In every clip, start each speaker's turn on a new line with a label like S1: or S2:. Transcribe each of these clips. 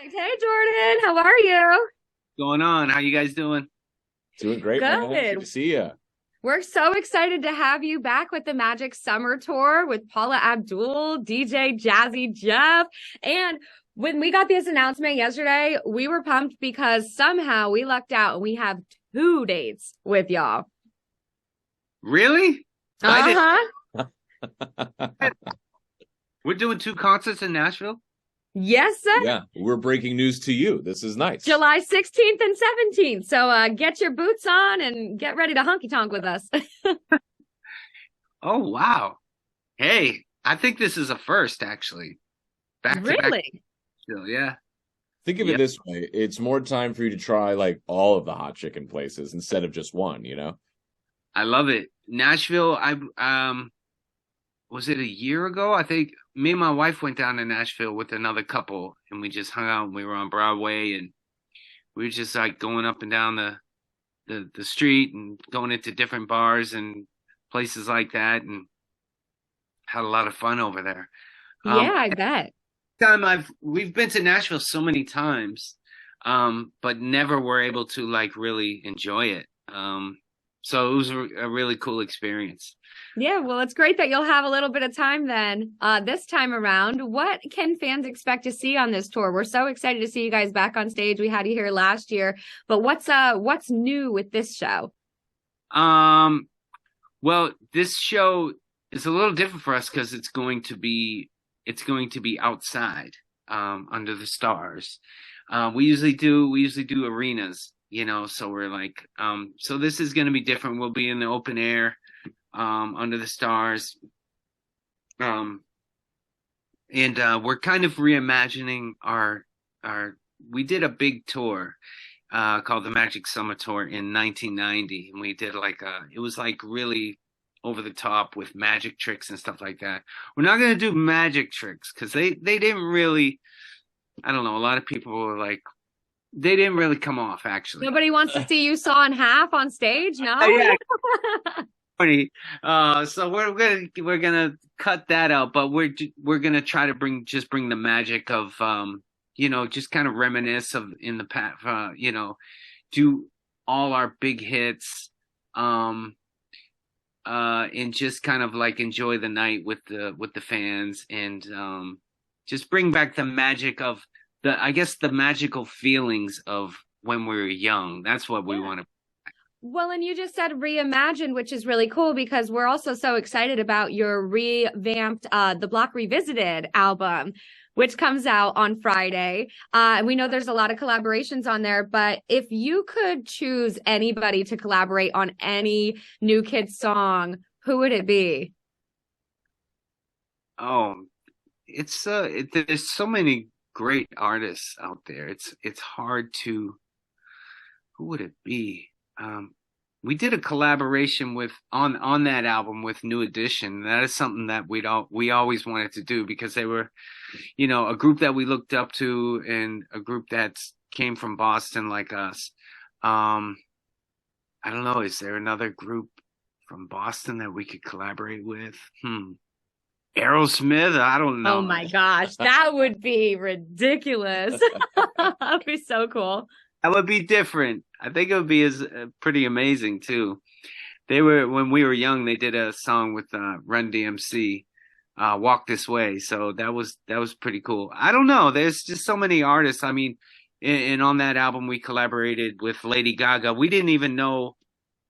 S1: Hey Jordan, how are you?
S2: Going on? How you guys doing?
S3: Doing great, man. Good to
S1: Good.
S3: see you.
S1: We're so excited to have you back with the Magic Summer Tour with Paula Abdul, DJ Jazzy Jeff. And when we got this announcement yesterday, we were pumped because somehow we lucked out and we have two dates with y'all.
S2: Really? I did.
S1: Uh-huh.
S2: We're doing two concerts in Nashville.
S1: Yes, sir.
S3: Yeah, we're breaking news to you. This is nice.
S1: July 16th and 17th. So get your boots on and get ready to honky tonk with us.
S2: Oh wow! Hey, I think this is a first, actually. Back to back.
S1: Really?
S2: Still, yeah.
S3: Think of it this way. It's more time for you to try like all of the hot chicken places instead of just one, you know?
S2: I love it. Nashville. Was it a year ago? I think me and my wife went down to Nashville with another couple, and we just hung out. And we were on Broadway, and we were just like going up and down the street and going into different bars and places like that, and had a lot of fun over there.
S1: Yeah, I bet.
S2: We've been to Nashville so many times, but never were able to like really enjoy it. So it was a really cool experience.
S1: Yeah, well, it's great that you'll have a little bit of time then this time around. What can fans expect to see on this tour? We're so excited to see you guys back on stage. We had you here last year, but what's new with this show?
S2: Well, this show is a little different for us because it's going to be outside, under the stars. We usually do arenas, so we're like, so this is going to be different. We'll be in the open air, under the stars. And we're kind of reimagining we did a big tour, called the Magic Summer Tour in 1990. And we did it was like really over the top with magic tricks and stuff like that. We're not going to do magic tricks because they didn't really, I don't know. A lot of people were like, they didn't really come off, actually.
S1: Nobody wants to see you saw in half on stage, no?
S2: Yeah. So we're gonna cut that out, but we're gonna try to bring the magic of just kind of reminisce of in the past, do all our big hits, and just kind of like enjoy the night with the fans, and just bring back the magic of the magical feelings of when we were young. That's what we want to.
S1: Well, and you just said reimagine, which is really cool because we're also so excited about your revamped The Block Revisited album, which comes out on Friday. We know there's a lot of collaborations on there, but if you could choose anybody to collaborate on any New Kids song, who would it be?
S2: Oh, there's so many great artists out there. It's hard to. Who would it be? We did a collaboration on that album with New Edition. That is something that we always wanted to do because they were, a group that we looked up to and a group that came from Boston like us. I don't know. Is there another group from Boston that we could collaborate with? Aerosmith? I don't know.
S1: Oh my gosh, that would be ridiculous. That'd be so cool.
S2: That would be different. I think it would be pretty amazing too. When we were young, they did a song with Run DMC, "Walk This Way." So that was pretty cool. I don't know. There's just so many artists. I mean, and on that album, we collaborated with Lady Gaga. We didn't even know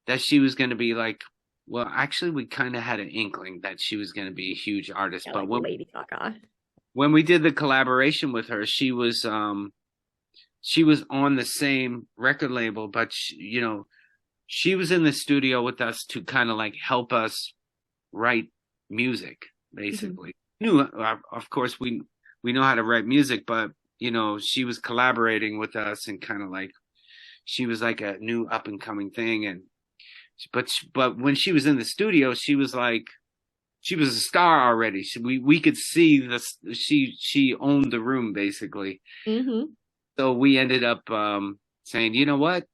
S2: that she was going to be like. Well, actually, we kind of had an inkling that she was going to be a huge artist.
S1: Yeah,
S2: but
S1: like Lady Gaga.
S2: When we did the collaboration with her, she was on the same record label, but she was in the studio with us to kind of like help us write music, basically. Of course, we know how to write music, but she was collaborating with us and kind of like she was like a new up and coming thing, and but when she was in the studio, she was like. She was a star already. We could see she owned the room basically.
S1: Mm-hmm.
S2: So we ended up saying, you know what,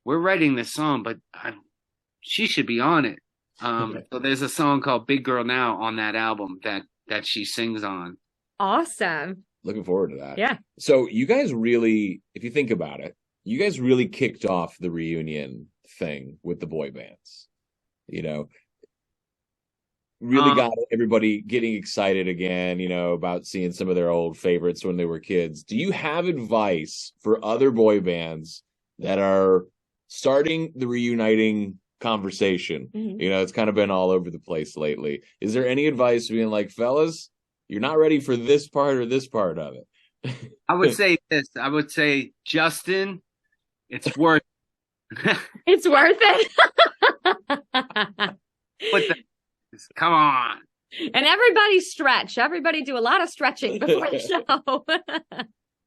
S2: we're writing this song, but she should be on it. So there's a song called "Big Girl Now" on that album that she sings on.
S1: Awesome.
S3: Looking forward to that.
S1: Yeah.
S3: So you guys really, if you think about it, you guys really kicked off the reunion thing with the boy bands. You know, really got everybody getting excited again, you know, about seeing some of their old favorites when they were kids. Do you have advice for other boy bands that are starting the reuniting conversation?
S1: Mhm.
S3: You know, it's kind of been all over the place lately. Is there any advice being like, fellas, you're not ready for this part or this part of it?
S2: I would say this. I would say, Justin, it's worth it.
S1: It's worth it.
S2: Come on.
S1: And everybody stretch. Everybody do a lot of stretching before the show.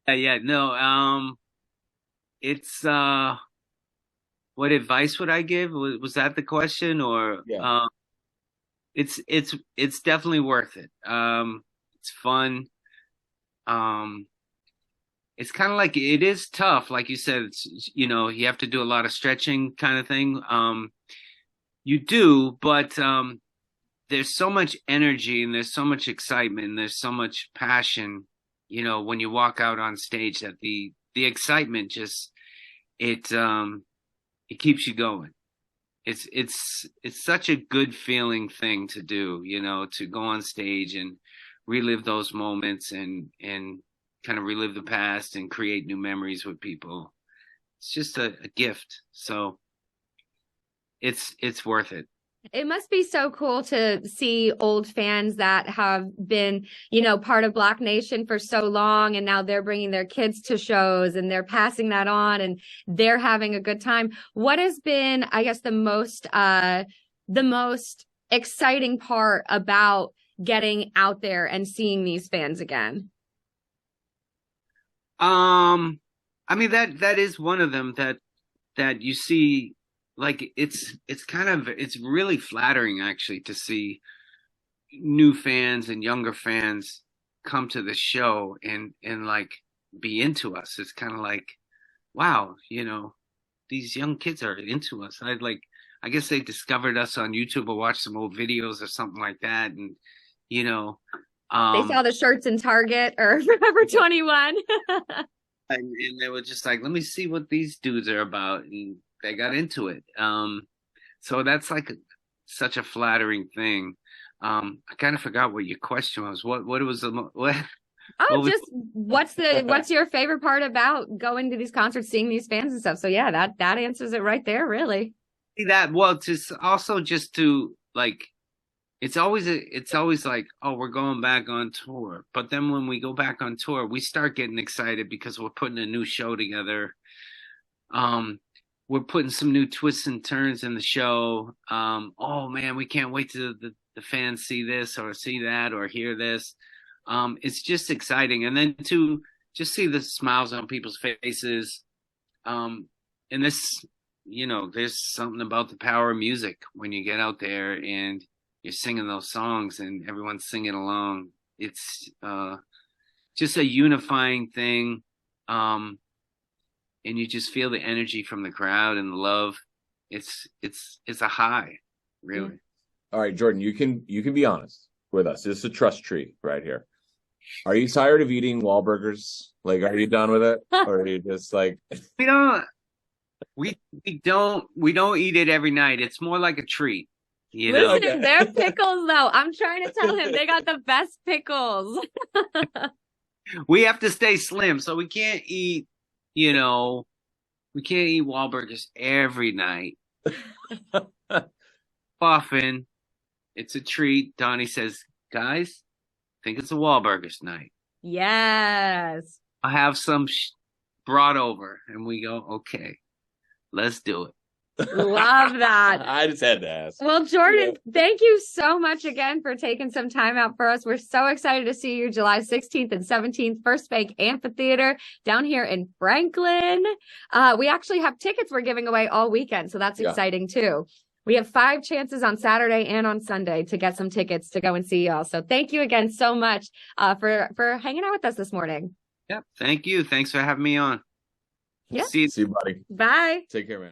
S2: Yeah, no. It's what advice would I give? Was that the question? Or
S3: Yeah.
S2: It's definitely worth it. It's fun. It's kind of like, it is tough, like you said. It's, you know, you have to do a lot of stretching kind of thing. You do, but there's so much energy and there's so much excitement and there's so much passion, you know, when you walk out on stage, that the excitement just it keeps you going. It's such a good feeling thing to do, you know, to go on stage and relive those moments and kind of relive the past and create new memories with people. It's just a gift. So it's worth it.
S1: It must be so cool to see old fans that have been, you know, part of Block Nation for so long, and now they're bringing their kids to shows and they're passing that on and they're having a good time. What has been, I guess, the most exciting part about getting out there and seeing these fans again?
S2: I mean, that is one of them that you see. Like, it's really flattering, actually, to see new fans and younger fans come to the show and like be into us. It's kind of like, wow, you know, these young kids are into us. I guess they discovered us on YouTube or watched some old videos or something like that. And, you know,
S1: they saw the shirts in Target or Forever 21.
S2: and they were just like, let me see what these dudes are about. And they got into it. So that's like such a flattering thing. I kind of forgot what your question was. What was what?
S1: Oh, just what's your favorite part about going to these concerts, seeing these fans and stuff? So yeah, that answers it right there, really.
S2: Just to like, it's always like, oh, we're going back on tour. But then when we go back on tour, we start getting excited because we're putting a new show together. We're putting some new twists and turns in the show. Oh man, we can't wait to the fans see this or see that or hear this. It's just exciting. And then to just see the smiles on people's faces. And this, you know, there's something about the power of music when you get out there and you're singing those songs and everyone's singing along. It's just a unifying thing. And you just feel the energy from the crowd and the love. It's a high, really.
S3: All right, Jordan, you can be honest with us. This is a trust tree right here. Are you tired of eating Wahlburgers? Like, are you done with it? Or are you just like,
S2: we don't eat it every night. It's more like a treat. You know?
S1: Listen, their pickles though. I'm trying to tell him they got the best pickles.
S2: We have to stay slim, so we can't eat, you know, we can't eat Wahlburgers every night. Often, it's a treat. Donnie says, guys, I think it's a Wahlburgers night.
S1: Yes.
S2: I'll have some brought over. And we go, okay, let's do it.
S1: Love that.
S3: I just had to ask.
S1: Well, Jordan, thank you so much again for taking some time out for us. We're so excited to see you July 16th and 17th, First Bank Amphitheater down here in Franklin. We actually have tickets we're giving away all weekend, so that's exciting too. We have 5 chances on Saturday and on Sunday to get some tickets to go and see y'all. So thank you again so much for hanging out with us this morning.
S2: Yep. Thank you. Thanks for having me on.
S1: Yeah.
S2: See
S3: you, buddy.
S1: Bye.
S3: Take care, man.